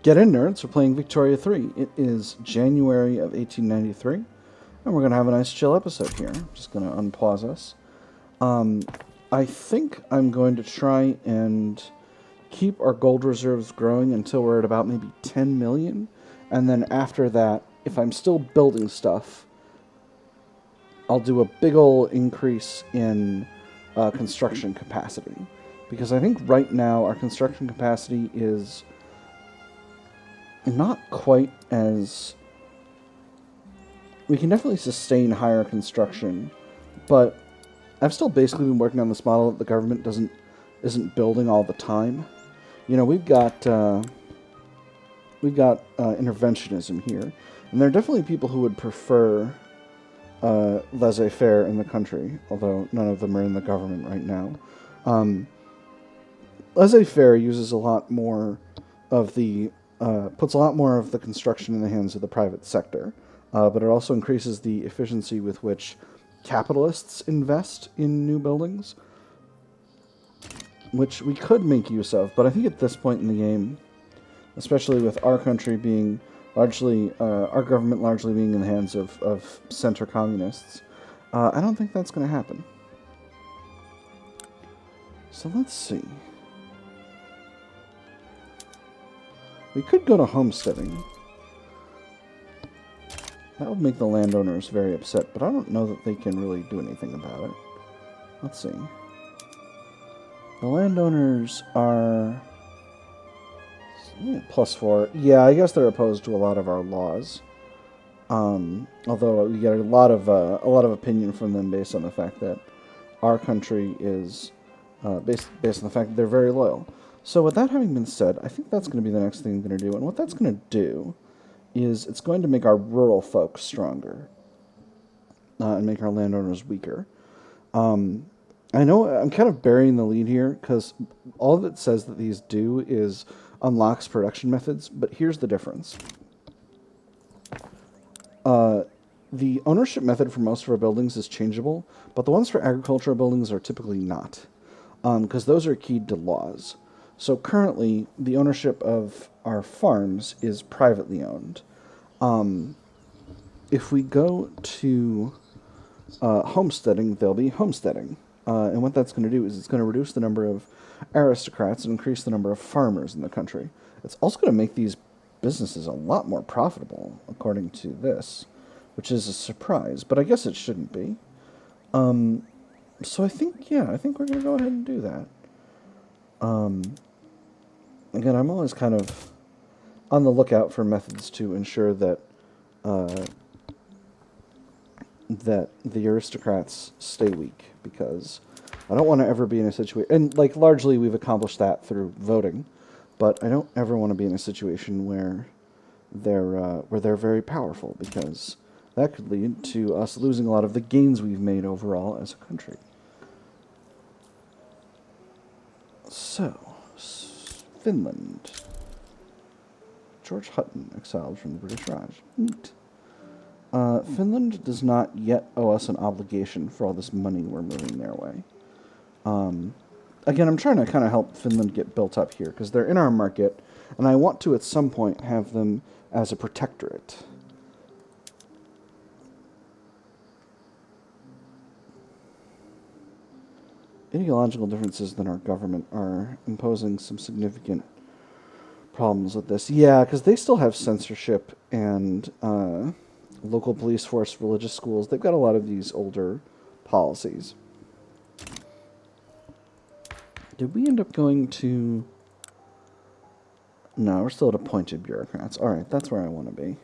Get in, nerds. We're playing Victoria 3. It is January of 1893, and we're going to have a nice chill episode here. I'm just going to unpause us. I think I'm going to try and keep our gold reserves growing until we're at about maybe 10 million, and then after that, if I'm still building stuff, I'll do a big ol' increase in construction capacity. Because I think right now our construction capacity is not quite as... We can definitely sustain higher construction, but I've still basically been working on this model that the government isn't building all the time. You know, we've got interventionism here, and there are definitely people who would prefer laissez-faire in the country, although none of them are in the government right now. Laissez-faire uses a lot more of the puts a lot more of the construction in the hands of the private sector, but it also increases the efficiency with which capitalists invest in new buildings, which we could make use of. But I think at this point in the game, especially with our country being largely, our government largely being in the hands of center communists, I don't think that's going to happen. So let's see. We could go to homesteading. That would make the landowners very upset, but I don't know that they can really do anything about it. Let's see. The landowners are... +4. Yeah, I guess they're opposed to a lot of our laws. Although we get a lot of opinion from them based on the fact that our country is based on the fact that they're very loyal. So with that having been said, I think that's going to be the next thing I'm going to do. And what that's going to do is it's going to make our rural folks stronger and make our landowners weaker. I know I'm kind of burying the lead here because all of it says that these do is unlocks production methods, but here's the difference. The ownership method for most of our buildings is changeable, but the ones for agricultural buildings are typically not, because those are keyed to laws. So currently, the ownership of our farms is privately owned. If we go to homesteading, they'll be homesteading. And what that's going to do is it's going to reduce the number of aristocrats and increase the number of farmers in the country. It's also going to make these businesses a lot more profitable, according to this, which is a surprise, but I guess it shouldn't be. So I think we're going to go ahead and do that. Again, I'm always kind of on the lookout for methods to ensure that that the aristocrats stay weak, because I don't want to ever be in a situation, and like largely we've accomplished that through voting, but I don't ever want to be in a situation where they're very powerful, because that could lead to us losing a lot of the gains we've made overall as a country. So, Finland. George Hutton, exiled from the British Raj. Neat. Finland does not yet owe us an obligation for all this money we're moving their way. Again, I'm trying to kind of help Finland get built up here, because they're in our market, and I want to at some point have them as a protectorate. Ideological differences in our government are imposing some significant problems with this. Yeah, because they still have censorship and local police force, religious schools. They've got a lot of these older policies. Did we end up going to... No, we're still at appointed bureaucrats. Alright, that's where I want to be.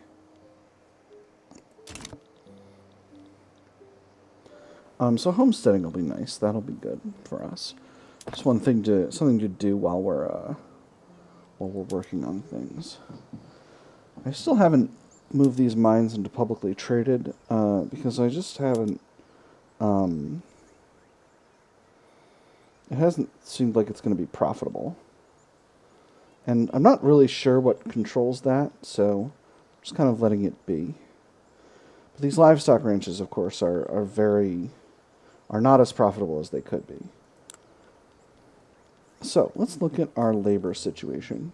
So homesteading will be nice. That'll be good for us. Just something to do while we're working on things. I still haven't moved these mines into publicly traded because I just haven't. It hasn't seemed like it's going to be profitable, and I'm not really sure what controls that. So I'm just kind of letting it be. But these livestock ranches, of course, are not as profitable as they could be. So let's look at our labor situation.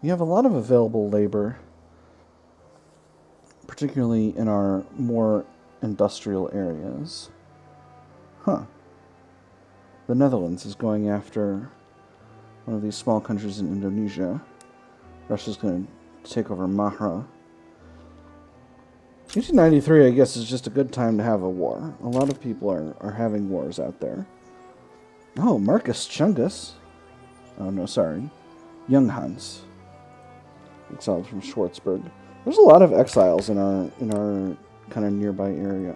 We have a lot of available labor, particularly in our more industrial areas. Huh. The Netherlands is going after one of these small countries in Indonesia. Russia's going to take over Mahra. 1893, I guess, is just a good time to have a war. A lot of people are having wars out there. Oh, Marcus Chungus. Oh, no, sorry. Young Hans. Exiled from Schwarzburg. There's a lot of exiles in our kind of nearby area.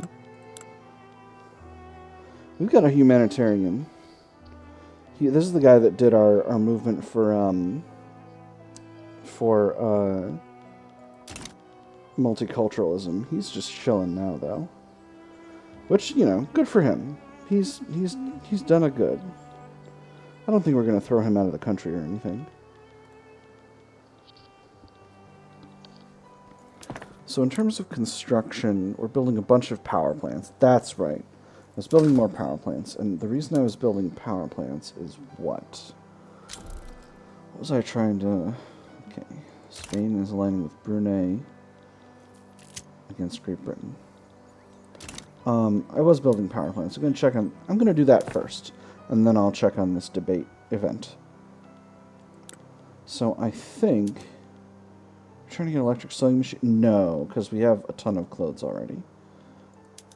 We've got a humanitarian. This is the guy that did our movement for multiculturalism. He's just chilling now, though. Which, you know, good for him. He's done a good. I don't think we're going to throw him out of the country or anything. So in terms of construction, we're building a bunch of power plants. That's right. I was building more power plants, and the reason I was building power plants is what? What was I trying to... Okay, Spain is aligning with Brunei against Great Britain. I was building power plants. I'm going to do that first, and then I'll check on this debate event. So I think... Trying to get an electric sewing machine? No, because we have a ton of clothes already.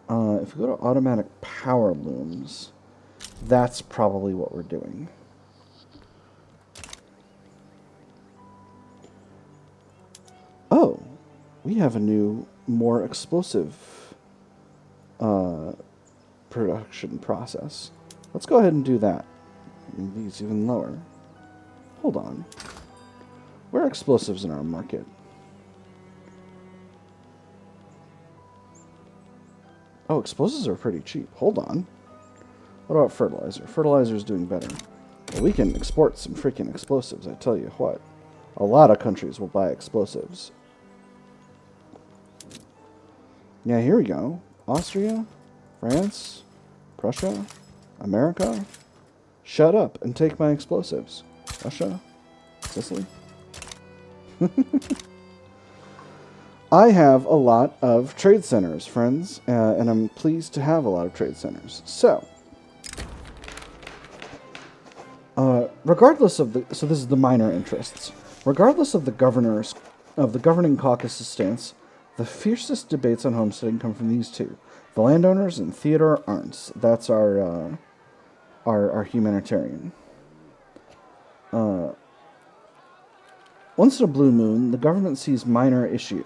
If we go to automatic power looms, that's probably what we're doing. Oh, we have a new, more explosive production process. Let's go ahead and do that. Maybe it's even lower. Hold on. Where are explosives in our market? Oh, explosives are pretty cheap. Hold on. What about fertilizer? Fertilizer is doing better. Well, we can export some freaking explosives, I tell you what. A lot of countries will buy explosives. Yeah, here we go. Austria, France, Prussia, America. Shut up and take my explosives. Russia, Sicily. I have a lot of trade centers, friends, and I'm pleased to have a lot of trade centers. So, regardless of the... So this is the minor interests. Regardless of the governing caucus's stance, the fiercest debates on homesteading come from these two. The landowners and Theodore Arndt's. That's our humanitarian. Once in a blue moon, the government sees a minor issue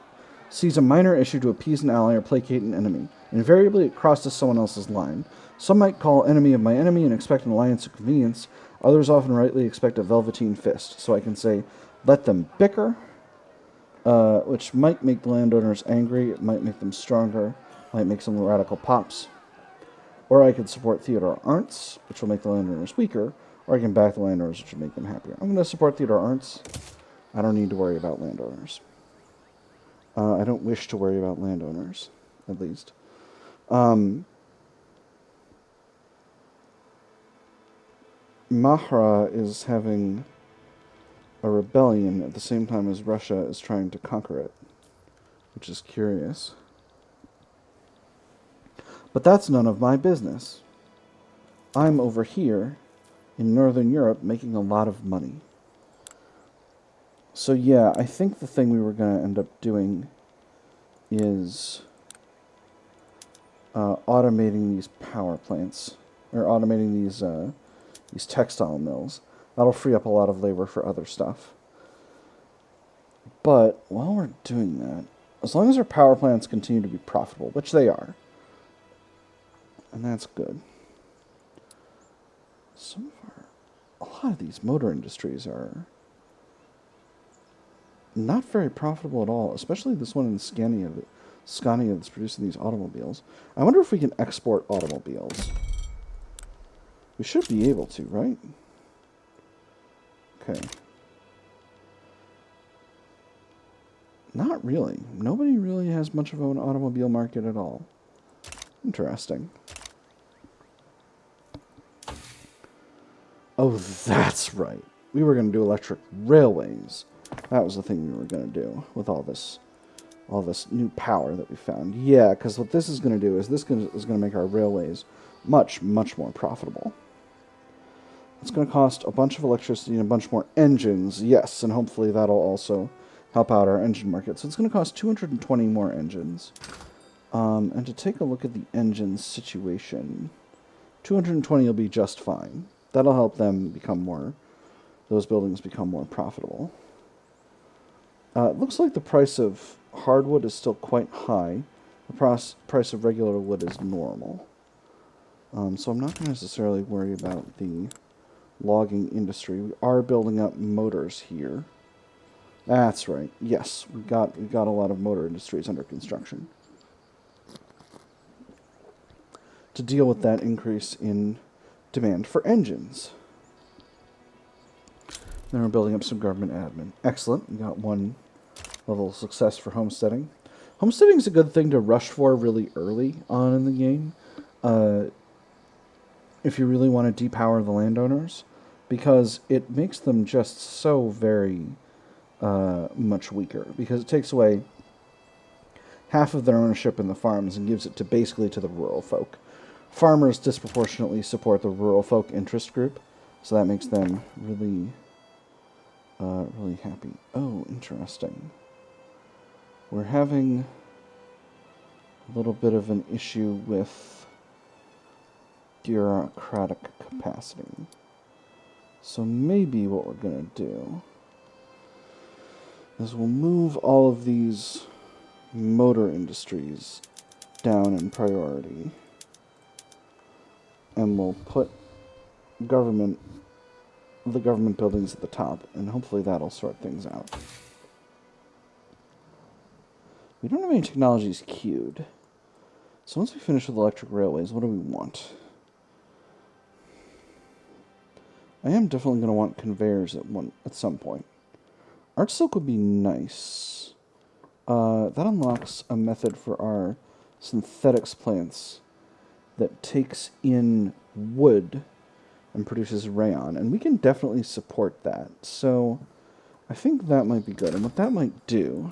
to appease an ally or placate an enemy. Invariably, it crosses someone else's line. Some might call enemy of my enemy and expect an alliance of convenience. Others often rightly expect a velveteen fist. So I can say, let them bicker, which might make the landowners angry. It might make them stronger. Might make some radical pops. Or I could support Theodore Arndt's, which will make the landowners weaker. Or I can back the landowners, which will make them happier. I'm going to support Theodore Arndt's. I don't need to worry about landowners. I don't wish to worry about landowners, at least. Mahra is having a rebellion at the same time as Russia is trying to conquer it, which is curious. But that's none of my business. I'm over here in Northern Europe making a lot of money. So yeah, I think the thing we were going to end up doing is automating these power plants, or automating these textile mills. That'll free up a lot of labor for other stuff. But while we're doing that, as long as our power plants continue to be profitable, which they are, and that's good. A lot of these motor industries are not very profitable at all, especially this one in Scania that's producing these automobiles. I wonder if we can export automobiles. We should be able to, right? Okay. Not really. Nobody really has much of an automobile market at all. Interesting. Oh, that's right. We were going to do electric railways. That was the thing we were going to do with all this new power that we found. Yeah, because what this is going to do is is going to make our railways much, much more profitable. It's going to cost a bunch of electricity and a bunch more engines, yes, and hopefully that'll also help out our engine market. So it's going to cost 220 more engines. And to take a look at the engine situation, 220 will be just fine. That'll help them become more, those buildings become more profitable. It looks like the price of hardwood is still quite high. The price of regular wood is normal. So I'm not going to necessarily worry about the logging industry. We are building up motors here. That's right. Yes, we've got a lot of motor industries under construction to deal with that increase in demand for engines. Then we're building up some government admin. Excellent. We got one level of success for homesteading. Homesteading is a good thing to rush for really early on in the game. If you really want to depower the landowners, because it makes them just so very much weaker, because it takes away half of their ownership in the farms and gives it basically to the rural folk. Farmers disproportionately support the rural folk interest group, so that makes them really really happy. Oh, interesting. We're having a little bit of an issue with bureaucratic capacity. So maybe what we're going to do is we'll move all of these motor industries down in priority. And we'll put the government buildings at the top, and hopefully that'll sort things out. We don't have any technologies queued. So once we finish with electric railways, what do we want? I am definitely going to want conveyors at some point. Art silk would be nice. That unlocks a method for our synthetics plants that takes in wood and produces rayon, and we can definitely support that. So I think that might be good. And what that might do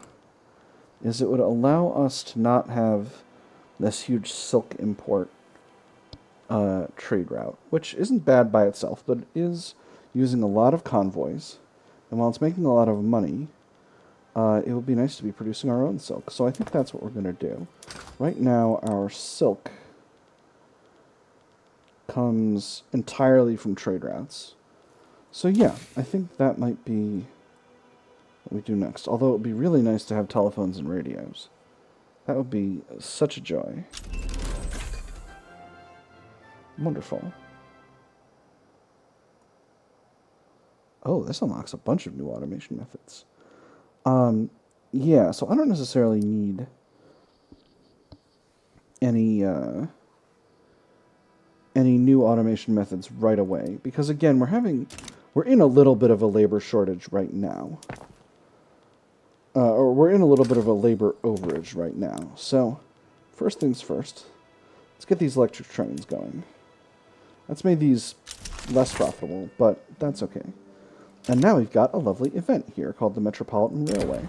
is it would allow us to not have this huge silk import trade route, which isn't bad by itself, but it is using a lot of convoys, and while it's making a lot of money, it would be nice to be producing our own silk. So I think that's what we're going to do. Right now, our silk comes entirely from trade routes. So yeah, I think that might be what we do next. Although it would be really nice to have telephones and radios. That would be such a joy. Wonderful. Oh, this unlocks a bunch of new automation methods. Yeah, so I don't necessarily need any new automation methods right away, because again, we're in a little bit of a labor shortage right now. Or we're in a little bit of a labor overage right now. So, first things first, let's get these electric trains going. That's made these less profitable, but that's okay. And now we've got a lovely event here called the Metropolitan Railway.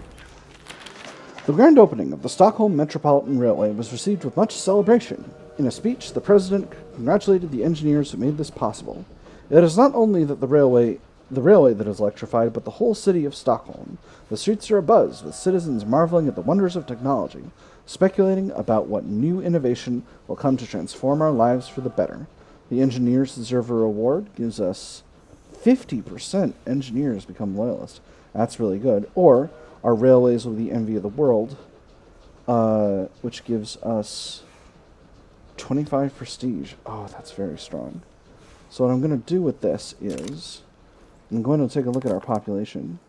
The grand opening of the Stockholm Metropolitan Railway was received with much celebration. In a speech, the president congratulated the engineers who made this possible. It is not only that the railway that is electrified, but the whole city of Stockholm. The streets are abuzz with citizens marveling at the wonders of technology, speculating about what new innovation will come to transform our lives for the better. The Engineers Deserve a Reward gives us 50% engineers become loyalists. That's really good. Or our railways will be the envy of the world, which gives us 25 prestige. Oh, that's very strong. So what I'm going to do with this is I'm going to take a look at our population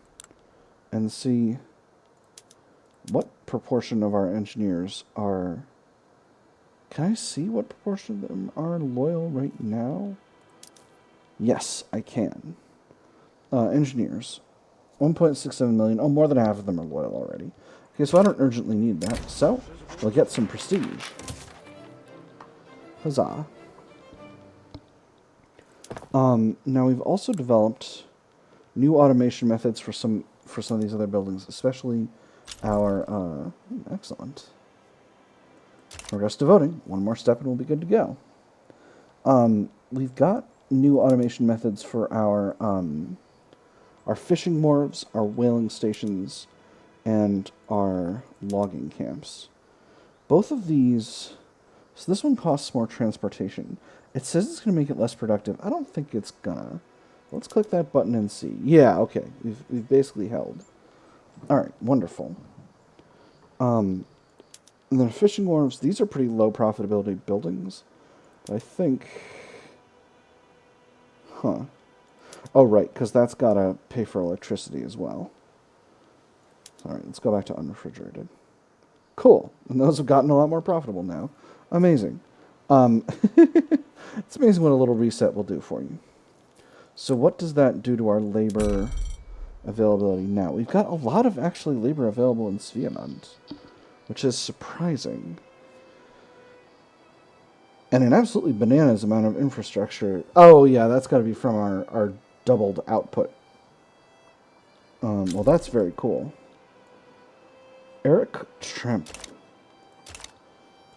and see what proportion of our engineers are... Can I see what proportion of them are loyal right now? Yes, I can. Engineers. 1.67 million. Oh, more than half of them are loyal already. Okay, so I don't urgently need that. So, we'll get some prestige. Huzzah. Now we've also developed new automation methods for some for some of these other buildings, especially our, excellent. Progress to voting. One more step and we'll be good to go. We've got new automation methods for our fishing wharves, our whaling stations, and our logging camps. Both of these, so this one costs more transportation. It says it's going to make it less productive. I don't think it's gonna. Let's click that button and see. Yeah, okay. We've basically held. All right, wonderful. And then fishing wharves, these are pretty low profitability buildings. I think... Huh. Oh, right, because that's got to pay for electricity as well. All right, let's go back to unrefrigerated. Cool. And those have gotten a lot more profitable now. Amazing. It's amazing what a little reset will do for you. So what does that do to our labor availability now? We've got a lot of actually labor available in Sveamund, which is surprising. And an absolutely bananas amount of infrastructure. Oh, yeah, that's got to be from our doubled output. Well, that's very cool. Eric Tremp.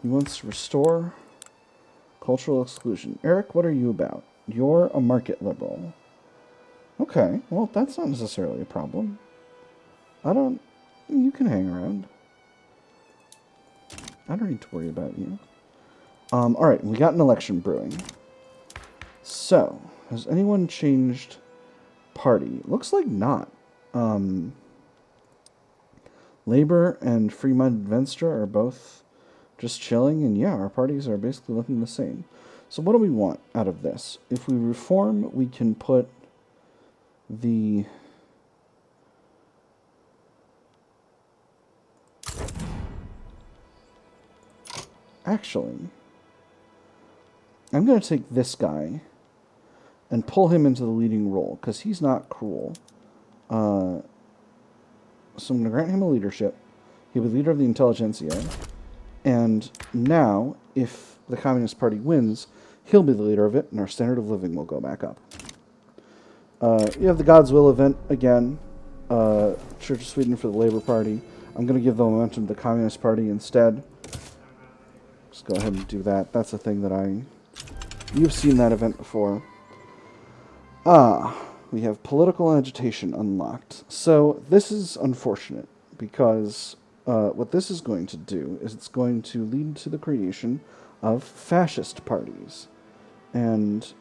He wants to restore cultural exclusion. Eric, what are you about? You're a market liberal. Okay, well, that's not necessarily a problem. You can hang around. I don't need to worry about you. Alright, we got an election brewing. So, has anyone changed party? Looks like not. Labour and Free-Minded Venstre are both just chilling, and yeah, our parties are basically looking the same. So what do we want out of this? If we reform, we can put the... Actually, I'm going to take this guy and pull him into the leading role, because he's not cruel. So I'm going to grant him a leadership. He'll be leader of the intelligentsia. And now, if the Communist Party wins, he'll be the leader of it, and our standard of living will go back up. You have the God's Will event again. Church of Sweden for the Labour Party. I'm going to give the momentum to the Communist Party instead. Just go ahead and do that. That's a thing that You've seen that event before. We have political agitation unlocked. So this is unfortunate, because what this is going to do is it's going to lead to the creation of fascist parties. And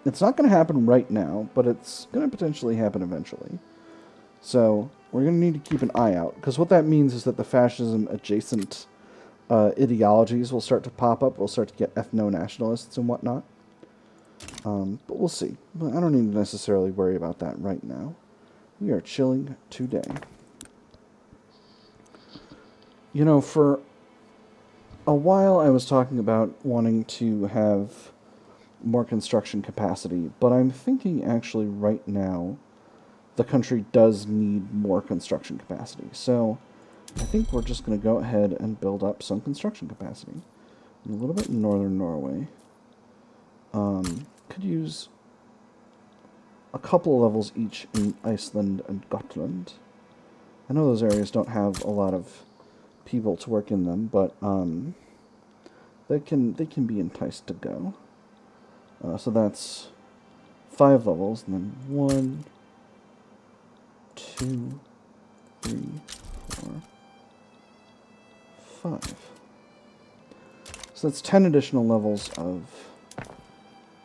it's not going to happen right now, but it's going to potentially happen eventually. So we're going to need to keep an eye out, because what that means is that the fascism-adjacent ideologies will start to pop up. We'll start to get ethno-nationalists and whatnot. But we'll see. But I don't need to necessarily worry about that right now. We are chilling today. You know, for a while I was talking about wanting to have more construction capacity, but I'm thinking actually right now the country does need more construction capacity. So I think we're just going to go ahead and build up some construction capacity. A little bit in northern Norway. Could use a couple of levels each in Iceland and Gotland. I know those areas don't have a lot of people to work in them, but they can be enticed to go. So that's 5 levels, and then 1, 2, 3, 4, 5. So that's 10 additional levels of...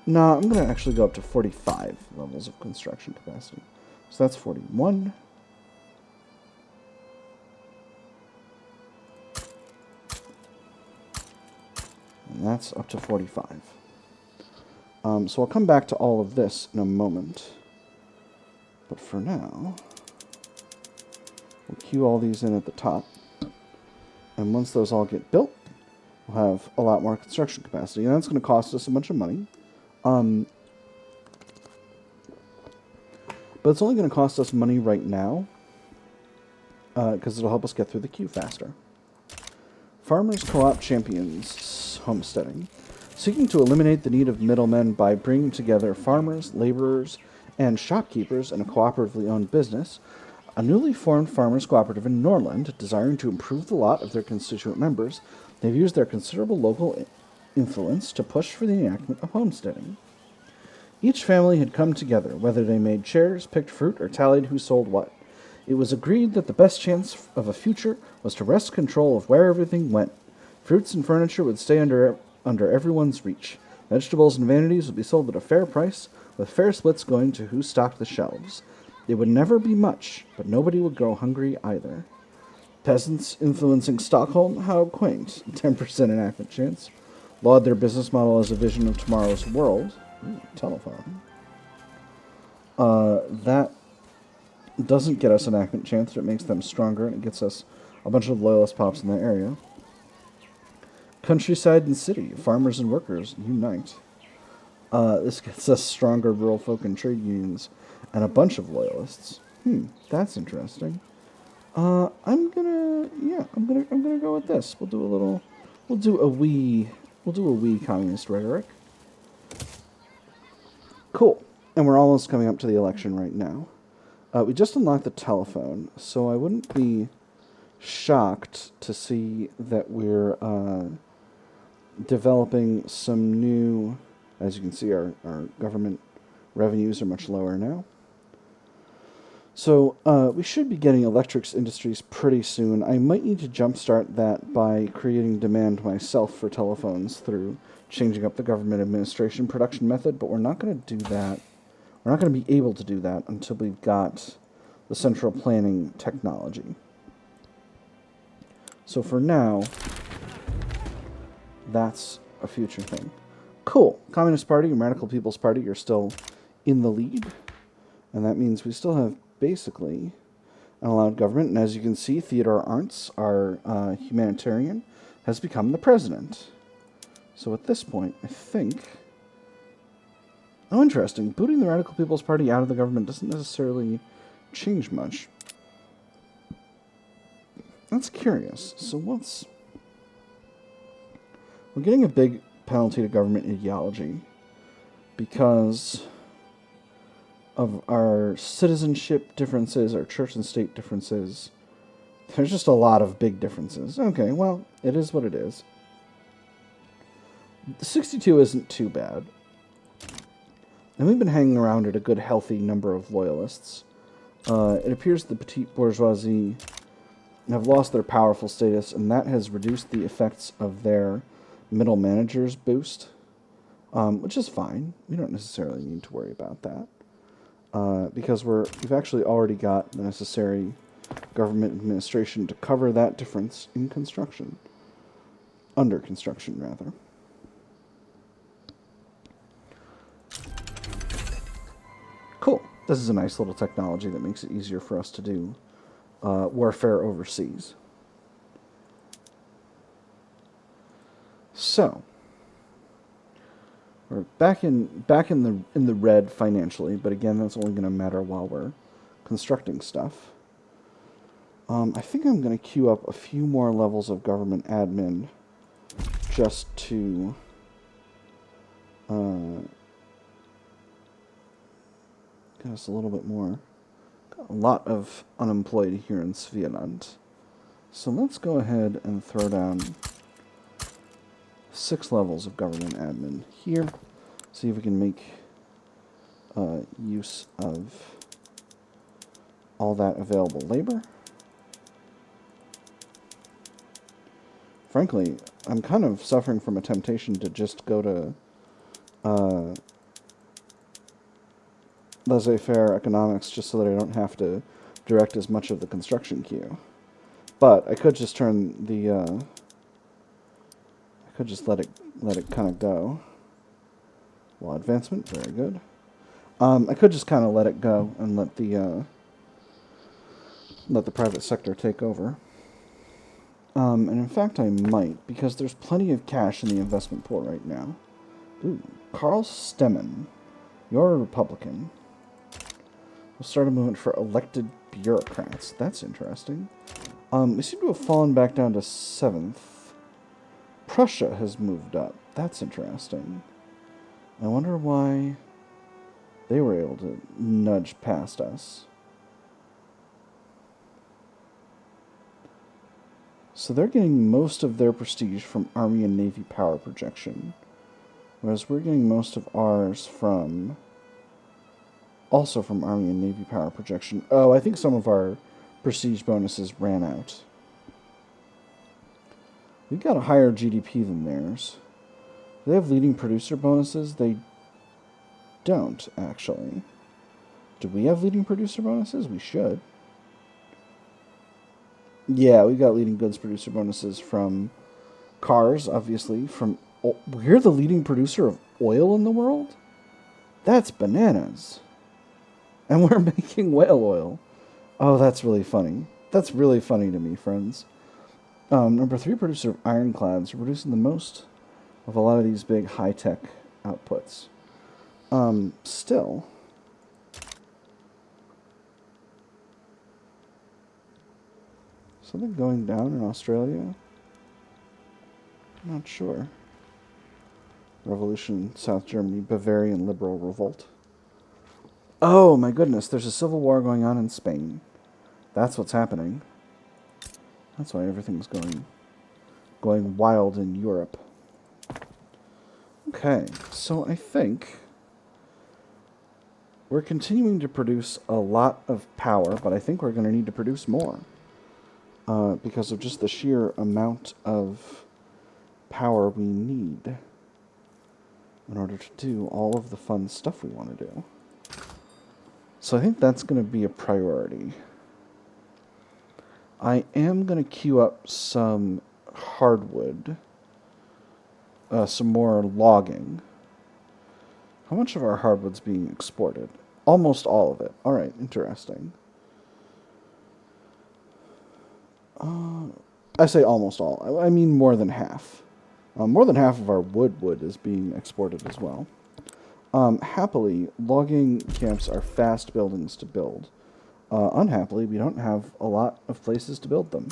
No, I'm going to actually go up to 45 levels of construction capacity. So that's 41. And that's up to 45. So I'll come back to all of this in a moment. But for now, we'll queue all these in at the top. And once those all get built, we'll have a lot more construction capacity. And that's going to cost us a bunch of money. But it's only going to cost us money right now, because it'll help us get through the queue faster. Farmers Co-op champions homesteading. Seeking to eliminate the need of middlemen by bringing together farmers, laborers, and shopkeepers in a cooperatively owned business, A newly formed farmers' cooperative in Norland, desiring to improve the lot of their constituent members, they've used their considerable local influence to push for the enactment of homesteading. Each family had come together, whether they made chairs, picked fruit, or tallied who sold what. It was agreed that the best chance of a future was to wrest control of where everything went. Fruits and furniture would stay under everyone's reach. Vegetables and vanities would be sold at a fair price, with fair splits going to who stocked the shelves. It would never be much, but nobody would go hungry either. Peasants influencing Stockholm? How quaint. 10% enactment chance. Laud their business model as a vision of tomorrow's world. Ooh, telephone. That doesn't get us enactment chance, but it makes them stronger, and it gets us a bunch of loyalist pops in that area. Countryside and city, farmers and workers, unite. This gets us stronger rural folk and trade unions, and a bunch of loyalists. That's interesting. I'm gonna go with this. We'll do a wee communist rhetoric. Cool. And we're almost coming up to the election right now. We just unlocked the telephone, so I wouldn't be shocked to see that we're developing some new. As you can see, our government revenues are much lower now. So we should be getting electrics industries pretty soon. I might need to jumpstart that by creating demand myself for telephones through changing up the government administration production method, but we're not going to do that. We're not going to be able to do that until we've got the central planning technology. So for now, that's a future thing. Cool. Communist Party and Radical People's Party are still in the lead. And that means we still have basically an allowed government. And as you can see, Theodore Arntz, our humanitarian, has become the president. So at this point, I think... Oh, interesting. Booting the Radical People's Party out of the government doesn't necessarily change much. That's curious. So what's... We're getting a big penalty to government ideology because of our citizenship differences, our church and state differences. There's just a lot of big differences. Okay, well, it is what it is. 62 isn't too bad. And we've been hanging around at a good, healthy number of loyalists. It appears the petite bourgeoisie have lost their powerful status, and that has reduced the effects of their middle managers boost, which is fine. We don't necessarily need to worry about that, because we've actually already got the necessary government administration to cover that difference in construction. Under construction, rather. Cool. This is a nice little technology that makes it easier for us to do warfare overseas. So we're back in the red financially, but again, that's only going to matter while we're constructing stuff. I think I'm going to queue up a few more levels of government admin just to get us a little bit more. Got a lot of unemployed here in Svealand. So let's go ahead and throw down 6 levels of government admin here. See if we can make use of all that available labor. Frankly, I'm kind of suffering from a temptation to just go to laissez-faire economics just so that I don't have to direct as much of the construction queue. But I could just turn the I could just let it kind of go. Law advancement, very good. I could just kind of let it go and let the private sector take over. And in fact, I might, because there's plenty of cash in the investment pool right now. Ooh, Carl Stemmen, you're a Republican. We'll start a movement for elected bureaucrats. That's interesting. We seem to have fallen back down to 7th. Prussia has moved up. That's interesting. I wonder why they were able to nudge past us. So they're getting most of their prestige from Army and Navy power projection, whereas we're getting most of ours from, also from Army and Navy power projection. Oh, I think some of our prestige bonuses ran out. We've got a higher GDP than theirs. Do they have leading producer bonuses? They don't, actually. Do we have leading producer bonuses? We should. Yeah, we got leading goods producer bonuses from cars, obviously. We're the leading producer of oil in the world? That's bananas. And we're making whale oil. Oh, that's really funny. That's really funny to me, friends. Number 3 producer of ironclads. We're producing the most of a lot of these big high-tech outputs. Still, something going down in Australia? I'm not sure. Revolution, South Germany, Bavarian liberal revolt. Oh my goodness, there's a civil war going on in Spain. That's what's happening. That's why everything's going wild in Europe. Okay, so I think we're continuing to produce a lot of power, but I think we're going to need to produce more. Because of just the sheer amount of power we need in order to do all of the fun stuff we want to do. So I think that's going to be a priority. I am going to queue up some hardwood, some more logging. How much of our hardwood's being exported? Almost all of it. All right, interesting. I say almost all. I mean more than half. More than half of our wood is being exported as well. Happily, logging camps are fast buildings to build. Unhappily, we don't have a lot of places to build them.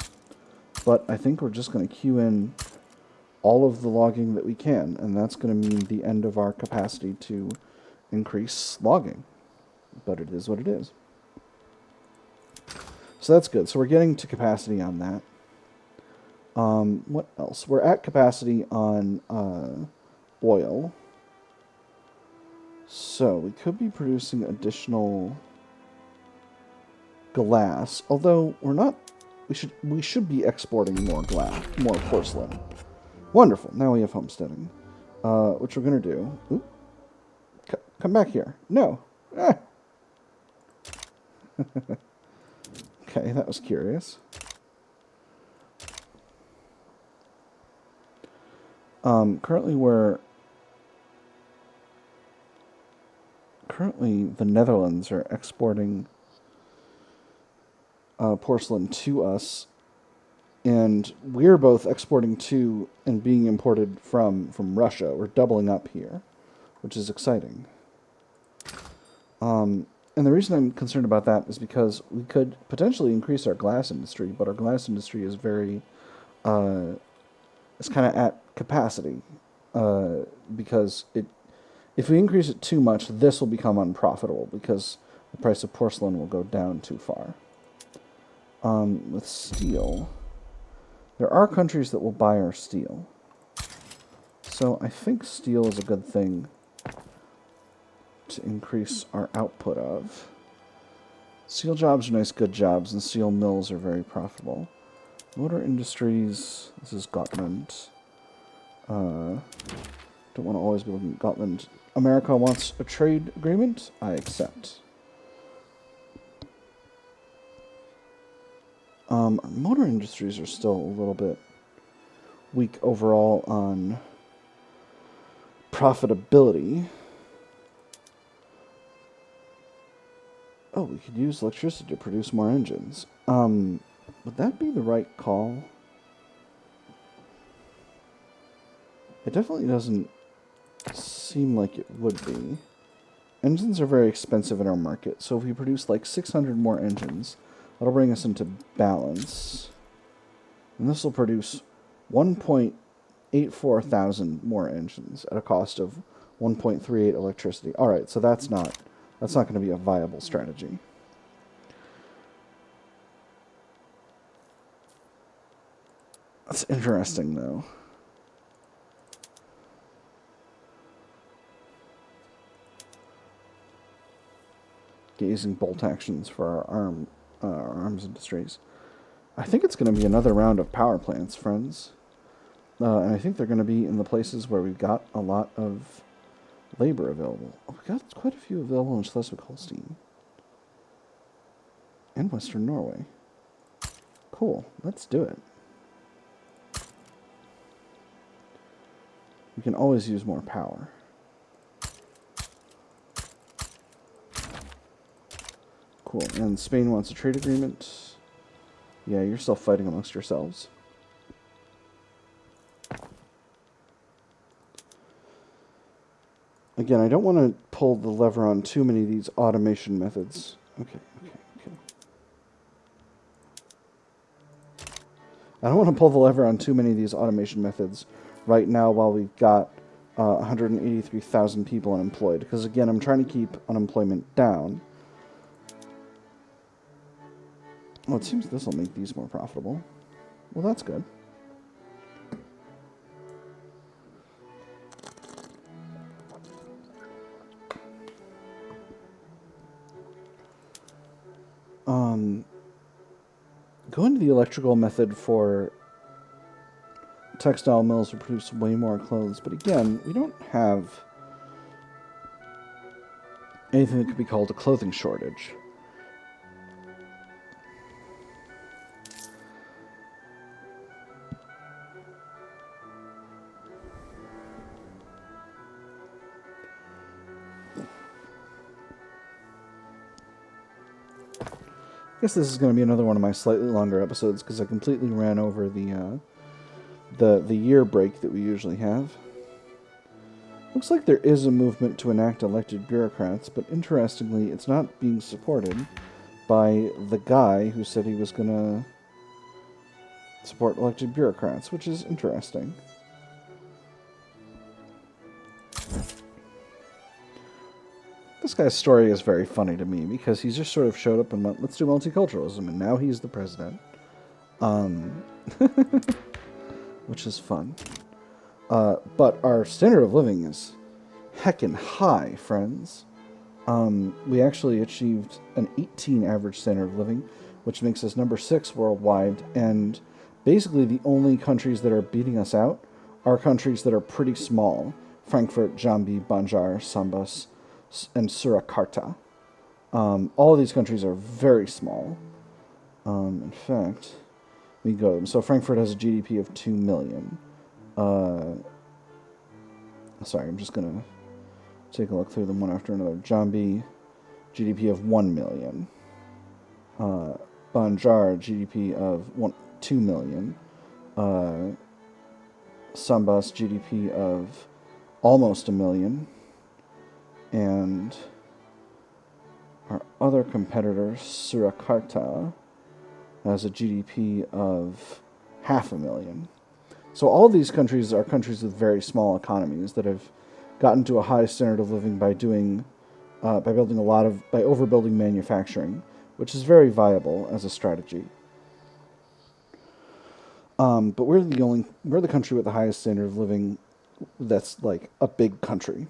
But I think we're just going to queue in all of the logging that we can, and that's going to mean the end of our capacity to increase logging. But it is what it is. So that's good. So we're getting to capacity on that. What else? We're at capacity on oil. So we could be producing additional glass, although we're not. We should be exporting more glass, more porcelain. Wonderful. Now we have homesteading, which we're gonna do. Oop. Come back here. No. Ah. Okay, that was curious. Currently the Netherlands are exporting porcelain to us, and we're both exporting to and being imported from Russia. We're doubling up here, which is exciting. And the reason I'm concerned about that is because we could potentially increase our glass industry, but our glass industry is very, it's kind of at capacity, because if we increase it too much, this will become unprofitable because the price of porcelain will go down too far. With steel, there are countries that will buy our steel, so I think steel is a good thing to increase our output of. Steel jobs are nice, good jobs, and steel mills are very profitable. Motor industries, this is Gotland. Don't want to always be looking at Gotland. America wants a trade agreement. I accept. Motor industries are still a little bit weak overall on profitability. Oh, we could use electricity to produce more engines. Would that be the right call? It definitely doesn't seem like it would be. Engines are very expensive in our market, so if we produce like 600 more engines, that'll bring us into balance. And this will produce 1.84 thousand more engines at a cost of 1.38 electricity. Alright, so that's not going to be a viable strategy. That's interesting, though. Using bolt actions for our arms industries. I think it's going to be another round of power plants, friends. And I think they're going to be in the places where we've got a lot of labor available. Oh, we've got quite a few available in Schleswig-Holstein. And Western Norway. Cool. Let's do it. We can always use more power. Cool. And Spain wants a trade agreement. Yeah, you're still fighting amongst yourselves. Again, I don't want to pull the lever on too many of these automation methods. Okay. I don't want to pull the lever on too many of these automation methods right now while we've got 183,000 people unemployed. Because again, I'm trying to keep unemployment down. Well, it seems this will make these more profitable. Well, that's good. Going to the electrical method for textile mills will produce way more clothes, but again, we don't have anything that could be called a clothing shortage. I guess this is going to be another one of my slightly longer episodes because I completely ran over the year break that we usually have. Looks like there is a movement to enact elected bureaucrats, but interestingly, it's not being supported by the guy who said he was going to support elected bureaucrats, which is interesting. This guy's story is very funny to me because he's just sort of showed up and went, let's do multiculturalism, and now he's the president. Which is fun. But our standard of living is heckin' high, friends. We actually achieved an 18 average standard of living, which makes us number 6 worldwide, and basically the only countries that are beating us out are countries that are pretty small. Frankfurt, Jambi, Banjar, Sambas, and Surakarta. All of these countries are very small. In fact, we go them. So Frankfurt has a GDP of 2 million. Sorry, I'm just going to take a look through them one after another. Jambi, GDP of 1 million. Banjar, GDP of 2 million. Sambas, GDP of almost 1 million. And our other competitor, Surakarta, has a GDP of 500,000. So all these countries are countries with very small economies that have gotten to a high standard of living by building by overbuilding manufacturing, which is very viable as a strategy. But we're the country with the highest standard of living that's like a big country.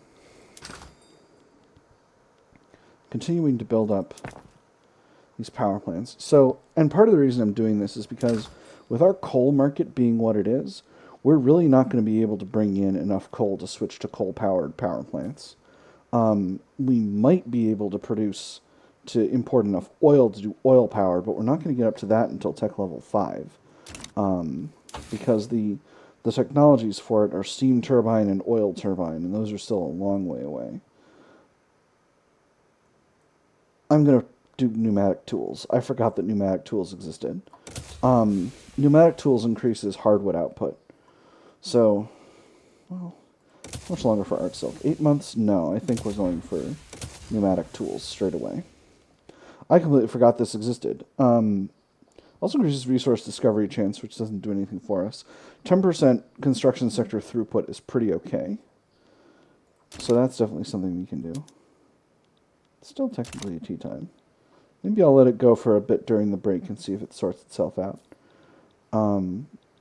Continuing to build up these power plants. So, and part of the reason I'm doing this is because with our coal market being what it is, we're really not going to be able to bring in enough coal to switch to coal-powered power plants. We might be able to import enough oil to do oil power, but we're not going to get up to that until tech level 5. Because the technologies for it are steam turbine and oil turbine, and those are still a long way away. I'm going to do pneumatic tools. I forgot that pneumatic tools existed. Pneumatic tools increases hardwood output. So, well, how much longer for art silk? 8 months? No, I think we're going for pneumatic tools straight away. I completely forgot this existed. Also increases resource discovery chance, which doesn't do anything for us. 10% construction sector throughput is pretty okay. So that's definitely something we can do. It's still technically a tea time. Maybe I'll let it go for a bit during the break and see if it sorts itself out.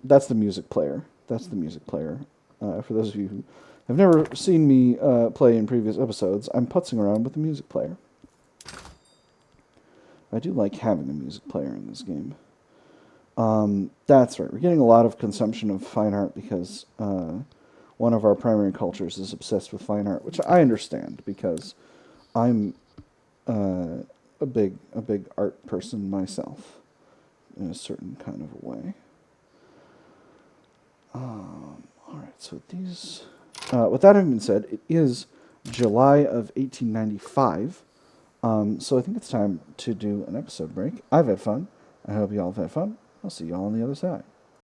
That's the music player. That's the music player. For those of you who have never seen me play in previous episodes, I'm putzing around with the music player. I do like having a music player in this game. That's right. We're getting a lot of consumption of fine art because one of our primary cultures is obsessed with fine art, which I understand because I'm a big art person myself in a certain kind of a way. All right, so these. With that having been said, it is July of 1895, so I think it's time to do an episode break. I've had fun. I hope you all have had fun. I'll see you all on the other side.